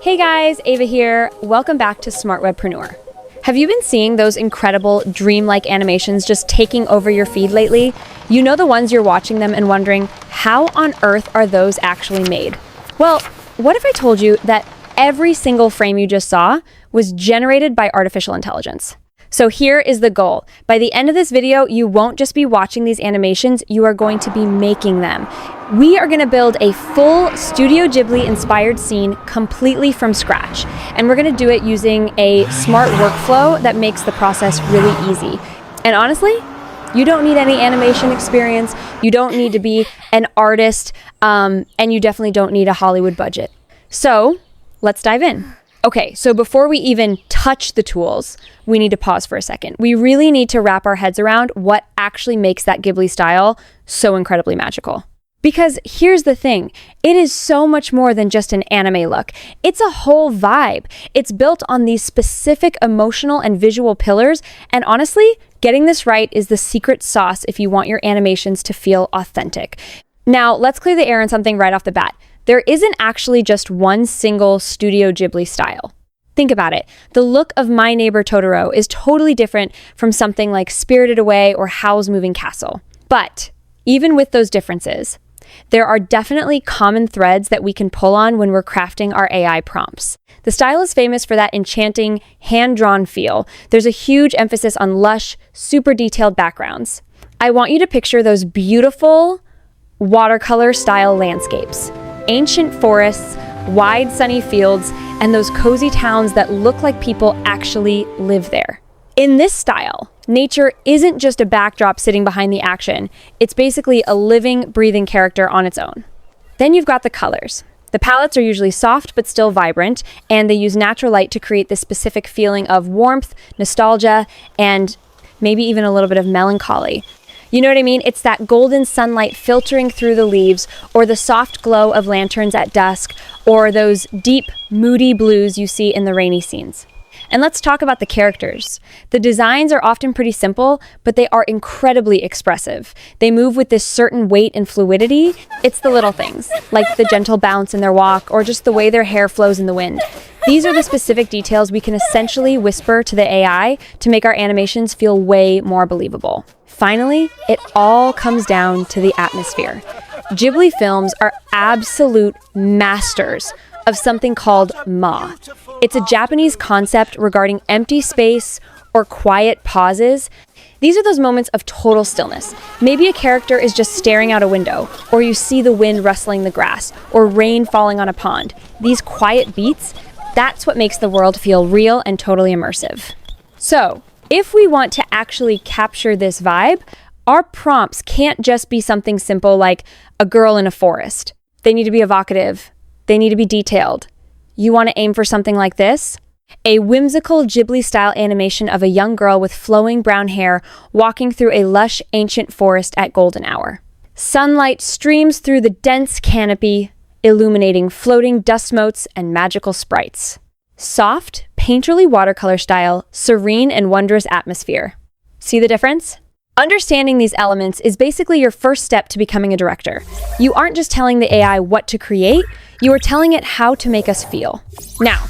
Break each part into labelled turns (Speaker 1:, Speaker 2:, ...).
Speaker 1: Hey guys, Ava here. Welcome back to Smart Webpreneur. Have you been seeing those incredible dreamlike animations just taking over your feed lately? You know the ones you're watching them and wondering, how on earth are those actually made? Well, what if I told you that every single frame you just saw was generated by artificial intelligence? So here is the goal. By the end of this video, you won't just be watching these animations, you are going to be making them. We are going to build a full Studio Ghibli inspired scene completely from scratch. And we're going to do it using a smart workflow that makes the process really easy. And honestly, you don't need any animation experience, you don't need to be an artist, and you definitely don't need a Hollywood budget. So let's dive in. Okay, so before we even touch the tools, we need to pause for a second. We really need to wrap our heads around what actually makes that Ghibli style so incredibly magical. Because here's the thing, it is so much more than just an anime look. It's a whole vibe. It's built on these specific emotional and visual pillars, and honestly, getting this right is the secret sauce if you want your animations to feel authentic. Now, let's clear the air on something right off the bat. There isn't actually just one single Studio Ghibli style. Think about it. The look of My Neighbor Totoro is totally different from something like Spirited Away or Howl's Moving Castle. But even with those differences, there are definitely common threads that we can pull on when we're crafting our AI prompts. The style is famous for that enchanting, hand-drawn feel. There's a huge emphasis on lush, super detailed backgrounds. I want you to picture those beautiful watercolor-style landscapes. Ancient forests, wide sunny fields, and those cozy towns that look like people actually live there. In this style, nature isn't just a backdrop sitting behind the action. It's basically a living, breathing character on its own. Then you've got the colors. The palettes are usually soft but still vibrant, and they use natural light to create this specific feeling of warmth, nostalgia, and maybe even a little bit of melancholy. You know what I mean? It's that golden sunlight filtering through the leaves, or the soft glow of lanterns at dusk, or those deep, moody blues you see in the rainy scenes. And let's talk about the characters. The designs are often pretty simple, but they are incredibly expressive. They move with this certain weight and fluidity. It's the little things, like the gentle bounce in their walk, or just the way their hair flows in the wind. These are the specific details we can essentially whisper to the AI to make our animations feel way more believable. Finally, it all comes down to the atmosphere. Ghibli films are absolute masters of something called ma. It's a Japanese concept regarding empty space or quiet pauses. These are those moments of total stillness. Maybe a character is just staring out a window, or you see the wind rustling the grass, or rain falling on a pond. These quiet beats, that's what makes the world feel real and totally immersive. So, if we want to actually capture this vibe, our prompts can't just be something simple like a girl in a forest. They need to be evocative. They need to be detailed. You want to aim for something like this? A whimsical Ghibli-style animation of a young girl with flowing brown hair walking through a lush ancient forest at golden hour. Sunlight streams through the dense canopy, illuminating floating dust motes and magical sprites. Soft, painterly watercolor style, serene and wondrous atmosphere. See the difference? Understanding these elements is basically your first step to becoming a director. You aren't just telling the AI what to create, you are telling it how to make us feel. Now,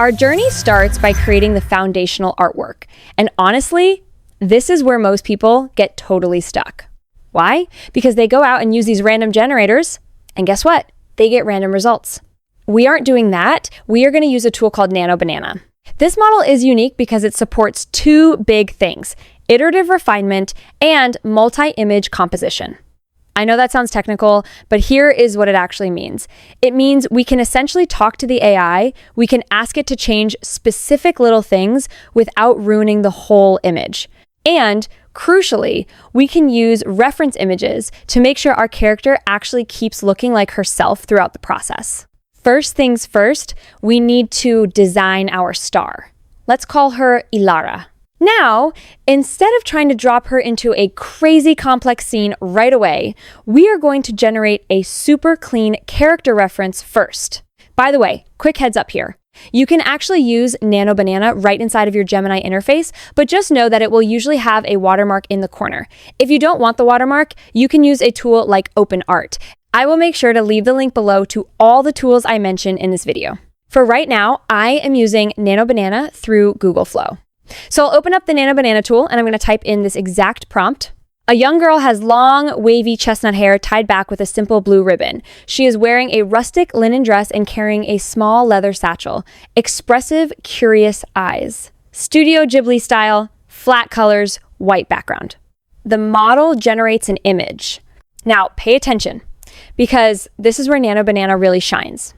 Speaker 1: our journey starts by creating the foundational artwork. And honestly, this is where most people get totally stuck. Why? Because they go out and use these random generators, and guess what? They get random results. We aren't doing that. We are going to use a tool called Nano Banana. This model is unique because it supports two big things: iterative refinement and multi-image composition. I know that sounds technical, but here is what it actually means. It means we can essentially talk to the AI, we can ask it to change specific little things without ruining the whole image. And crucially, we can use reference images to make sure our character actually keeps looking like herself throughout the process. First things first, we need to design our star. Let's call her Ilara. Now, instead of trying to drop her into a crazy complex scene right away, we are going to generate a super clean character reference first. By the way, quick heads up here. You can actually use Nano Banana right inside of your Gemini interface, but just know that it will usually have a watermark in the corner. If you don't want the watermark, you can use a tool like OpenArt. I will make sure to leave the link below to all the tools I mention in this video. For right now, I am using Nano Banana through Google Flow. So I'll open up the Nano Banana tool and I'm going to type in this exact prompt. A young girl has long, wavy chestnut hair tied back with a simple blue ribbon. She is wearing a rustic linen dress and carrying a small leather satchel. Expressive, curious eyes. Studio Ghibli style, flat colors, white background. The model generates an image. Now, pay attention, because this is where Nano Banana really shines.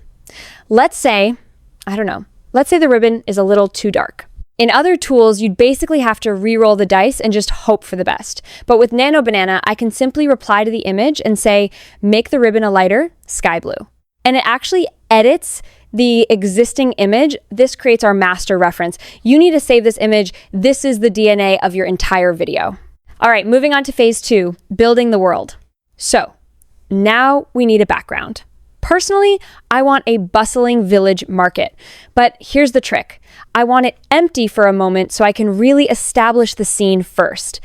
Speaker 1: Let's say the ribbon is a little too dark. In other tools, you'd basically have to re-roll the dice and just hope for the best. But with Nano Banana, I can simply reply to the image and say, make the ribbon a lighter sky blue. And it actually edits the existing image. This creates our master reference. You need to save this image. This is the DNA of your entire video. All right, moving on to phase 2, building the world. So now we need a background. Personally, I want a bustling village market, but here's the trick. I want it empty for a moment so I can really establish the scene first.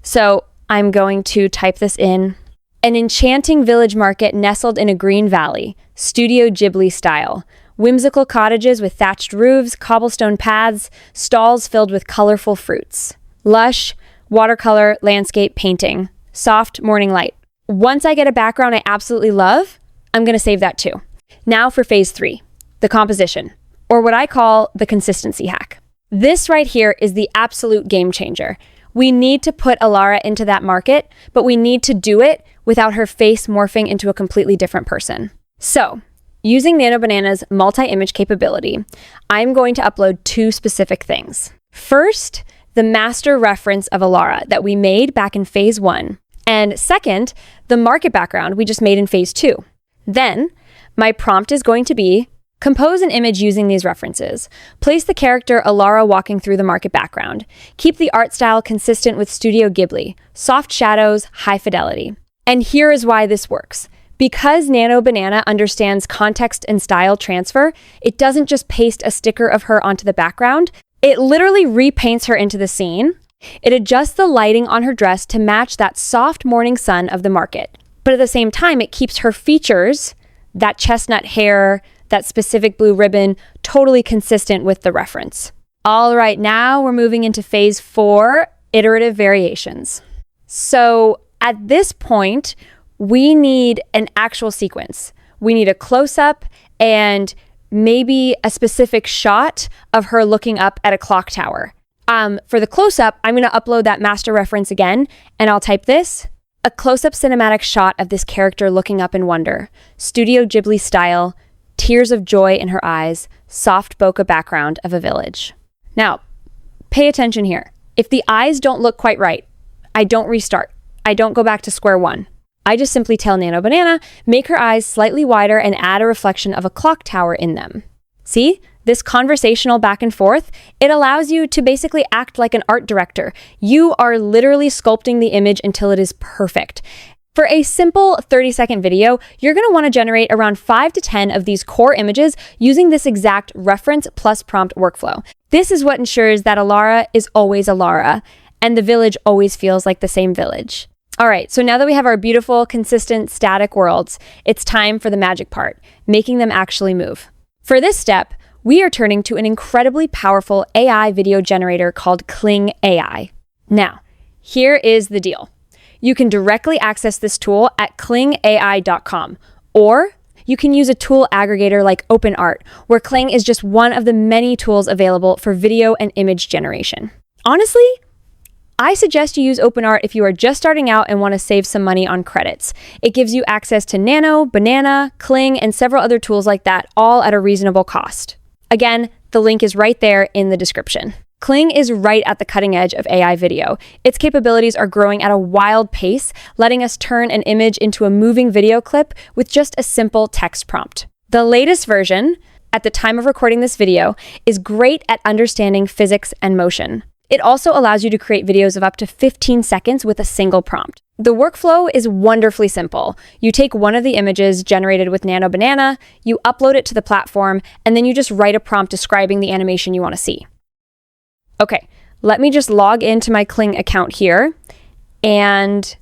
Speaker 1: So I'm going to type this in. An enchanting village market nestled in a green valley, Studio Ghibli style. Whimsical cottages with thatched roofs, cobblestone paths, stalls filled with colorful fruits. Lush, watercolor, landscape painting, soft morning light. Once I get a background I absolutely love, I'm going to save that too. Now for phase 3, the composition, or what I call the consistency hack. This right here is the absolute game changer. We need to put Alara into that market, but we need to do it without her face morphing into a completely different person. So, using Nano Banana's multi-image capability, I'm going to upload 2 specific things. First, the master reference of Alara that we made back in phase 1. And second, the market background we just made in phase 2. Then, my prompt is going to be, compose an image using these references. Place the character Alara walking through the market background. Keep the art style consistent with Studio Ghibli. Soft shadows, high fidelity. And here is why this works. Because Nano Banana understands context and style transfer, it doesn't just paste a sticker of her onto the background. It literally repaints her into the scene. It adjusts the lighting on her dress to match that soft morning sun of the market. But at the same time, it keeps her features, that chestnut hair, that specific blue ribbon, totally consistent with the reference. All right, now we're moving into phase 4, iterative variations. So at this point, we need an actual sequence. We need a close-up and maybe a specific shot of her looking up at a clock tower. For the close-up, I'm going to upload that master reference again, and I'll type this. A close-up cinematic shot of this character looking up in wonder. Studio Ghibli style, tears of joy in her eyes, soft bokeh background of a village. Now, pay attention here. If the eyes don't look quite right, I don't restart. I don't go back to square one. I just simply tell Nano Banana, make her eyes slightly wider and add a reflection of a clock tower in them. See? This conversational back and forth, it allows you to basically act like an art director. You are literally sculpting the image until it is perfect. For a simple 30-second video, you're going to want to generate around 5 to 10 of these core images using this exact reference plus prompt workflow. This is what ensures that Alara is always Alara, and the village always feels like the same village. All right, so now that we have our beautiful, consistent, static worlds, it's time for the magic part, making them actually move. For this step, we are turning to an incredibly powerful AI video generator called Kling AI. Now, here is the deal. You can directly access this tool at klingai.com, or you can use a tool aggregator like OpenArt, where Kling is just one of the many tools available for video and image generation. Honestly, I suggest you use OpenArt if you are just starting out and want to save some money on credits. It gives you access to Nano, Banana, Kling, and several other tools like that, all at a reasonable cost. Again, the link is right there in the description. Kling is right at the cutting edge of AI video. Its capabilities are growing at a wild pace, letting us turn an image into a moving video clip with just a simple text prompt. The latest version, at the time of recording this video, is great at understanding physics and motion. It also allows you to create videos of up to 15 seconds with a single prompt. The workflow is wonderfully simple. You take one of the images generated with Nano Banana, you upload it to the platform, and then you just write a prompt describing the animation you want to see. Okay, let me just log into my Kling account here, and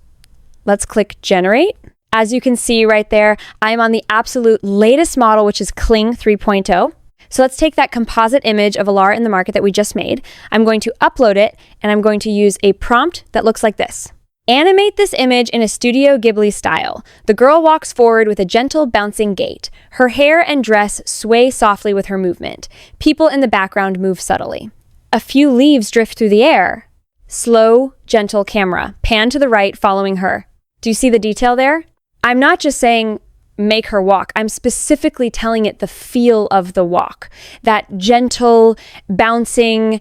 Speaker 1: let's click Generate. As you can see right there, I'm on the absolute latest model, which is Kling 3.0. So let's take that composite image of Alara in the market that we just made. I'm going to upload it, and I'm going to use a prompt that looks like this. Animate this image in a Studio Ghibli style. The girl walks forward with a gentle bouncing gait. Her hair and dress sway softly with her movement. People in the background move subtly. A few leaves drift through the air. Slow, gentle camera. Pan to the right, following her. Do you see the detail there? I'm not just saying make her walk. I'm specifically telling it the feel of the walk. That gentle, bouncing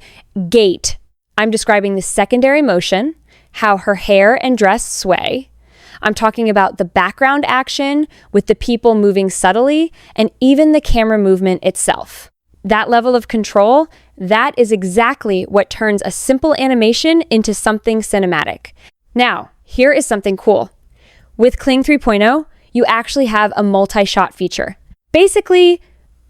Speaker 1: gait. I'm describing the secondary motion, how her hair and dress sway. I'm talking about the background action with the people moving subtly and even the camera movement itself. That level of control, that is exactly what turns a simple animation into something cinematic. Now, here is something cool. With Kling 3.0, you actually have a multi-shot feature. Basically,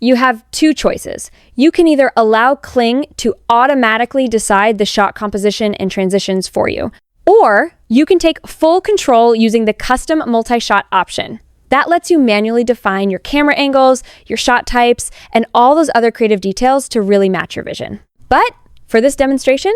Speaker 1: you have two choices. You can either allow Kling to automatically decide the shot composition and transitions for you, or you can take full control using the custom multi-shot option. That lets you manually define your camera angles, your shot types, and all those other creative details to really match your vision. But for this demonstration,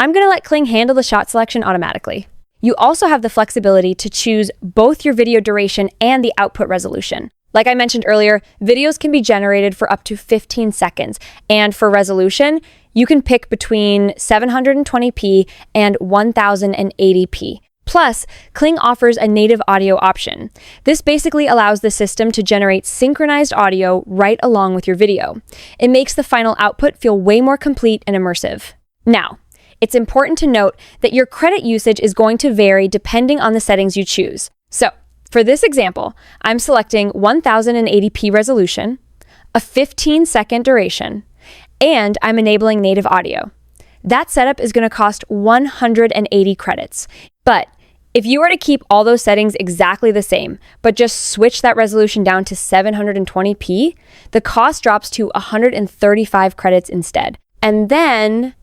Speaker 1: I'm going to let Kling handle the shot selection automatically. You also have the flexibility to choose both your video duration and the output resolution. Like I mentioned earlier, videos can be generated for up to 15 seconds. And for resolution, you can pick between 720p and 1080p. Plus, Kling offers a native audio option. This basically allows the system to generate synchronized audio right along with your video. It makes the final output feel way more complete and immersive. Now, it's important to note that your credit usage is going to vary depending on the settings you choose. So, for this example, I'm selecting 1080p resolution, a 15-second duration, and I'm enabling native audio. That setup is going to cost 180 credits. But if you were to keep all those settings exactly the same, but just switch that resolution down to 720p, the cost drops to 135 credits instead. And then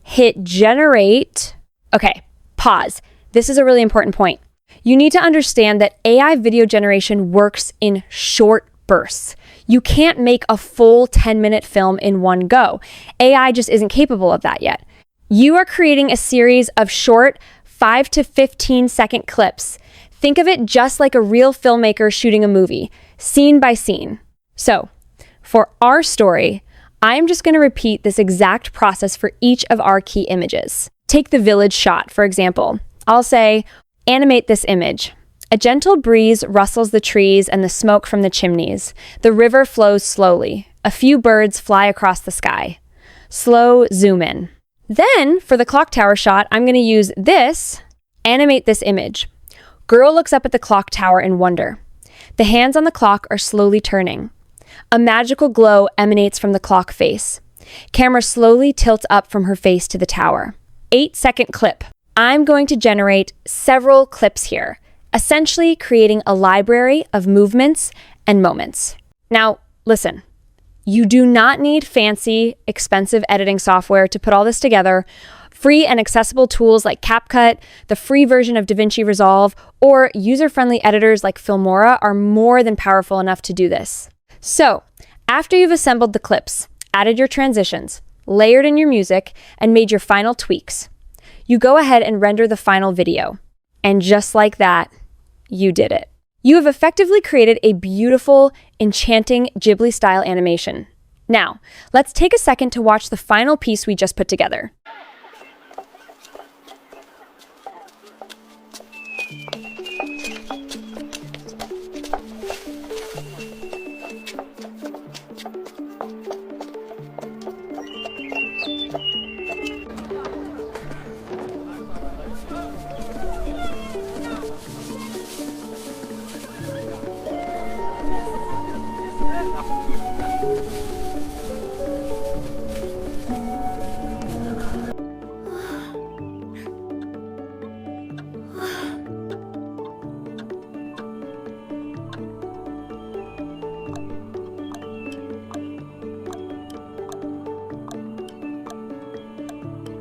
Speaker 1: hit generate. Okay, pause. This is a really important point. You need to understand that AI video generation works in short bursts. You can't make a full 10-minute film in one go. AI just isn't capable of that yet. You are creating a series of short 5 to 15-second clips. Think of it just like a real filmmaker shooting a movie, scene by scene. So, for our story, I'm just going to repeat this exact process for each of our key images. Take the village shot, for example. I'll say, animate this image. A gentle breeze rustles the trees and the smoke from the chimneys. The river flows slowly. A few birds fly across the sky. Slow zoom in. Then, for the clock tower shot, I'm going to use this, animate this image. Girl looks up at the clock tower in wonder. The hands on the clock are slowly turning. A magical glow emanates from the clock face. Camera slowly tilts up from her face to the tower. 8-second clip. I'm going to generate several clips here, essentially creating a library of movements and moments. Now, listen. You do not need fancy, expensive editing software to put all this together. Free and accessible tools like CapCut, the free version of DaVinci Resolve, or user-friendly editors like Filmora are more than powerful enough to do this. So, after you've assembled the clips, added your transitions, layered in your music, and made your final tweaks, you go ahead and render the final video. And just like that, you did it. You have effectively created a beautiful, enchanting Ghibli-style animation. Now, let's take a second to watch the final piece we just put together.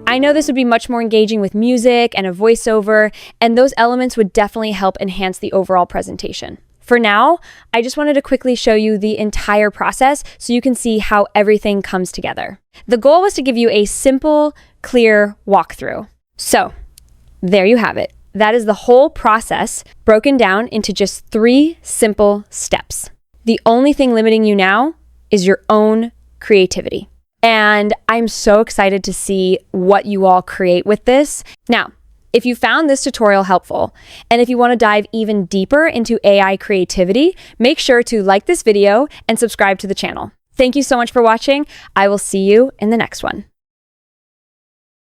Speaker 1: I know this would be much more engaging with music and a voiceover, and those elements would definitely help enhance the overall presentation. For now, I just wanted to quickly show you the entire process so you can see how everything comes together. The goal was to give you a simple, clear walkthrough. So, there you have it. That is the whole process broken down into just 3 simple steps. The only thing limiting you now is your own creativity. And I'm so excited to see what you all create with this. Now, if you found this tutorial helpful, and if you want to dive even deeper into AI creativity, make sure to like this video and subscribe to the channel. Thank you so much for watching. I will see you in the next one.